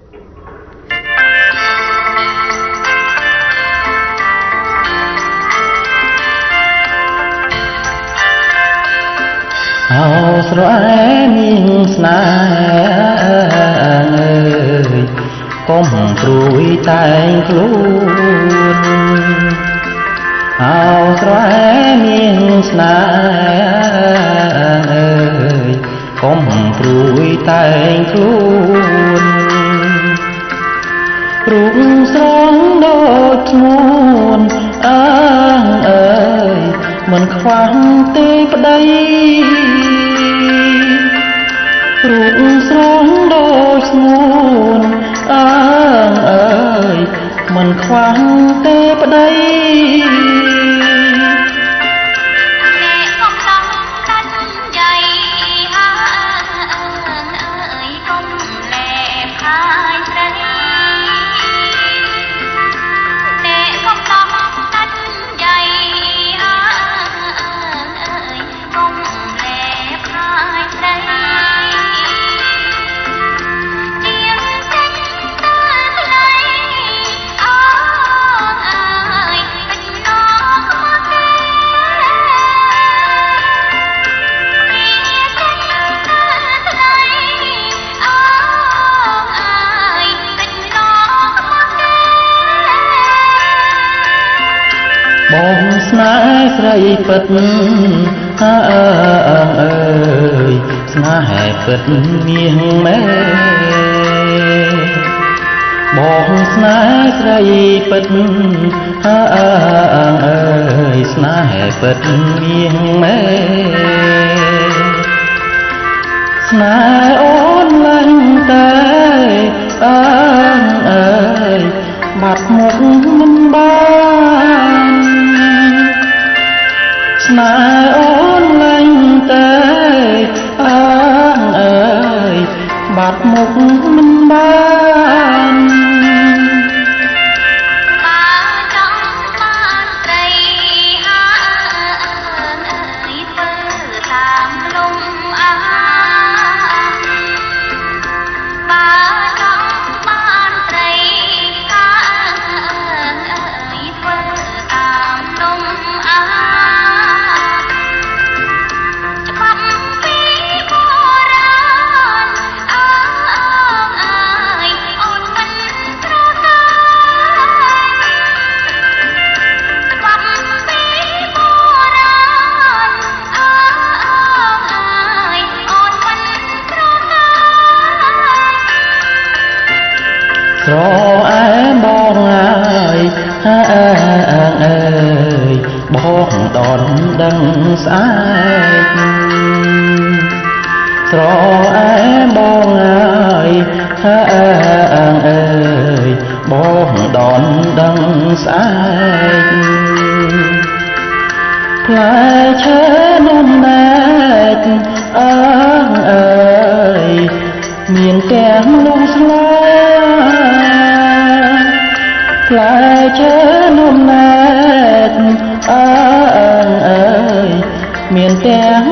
អោស្រែនាងស្នេហ៍កុំព្រួយតែងខ្លួនអោស្រែនាងស្នេហ៍កុំព្រួយតែងខ្លួនរូបស្រស់ដូចឈ្មោះអើយមិនខ្វះទេប្តីរូបស្រស់ដូចឈ្មោះអើយមិនខ្វះទេប្តីបងស្នេហ៍ស្រីពិតអើយស្នេហ៍ពិតមាសមែបងស្នេហ៍ស្រីពិតអើយស្នេហ៍ពិតមាសមែស្នេហ៍អូនឡើងតែអើយបាត់មុខមិនបានស្នេហ៍អូនឡើងតែអើយបាត់មុខមិនបានស្រអែបងអើយបងដនដឹងស្អែកស្រអែបងអើយបងដនដឹងស្អែកផ្លែឈើនំណែកអើយមានទាំងលំស្លែផ្លែឈើនំណែកអើយមានទាំង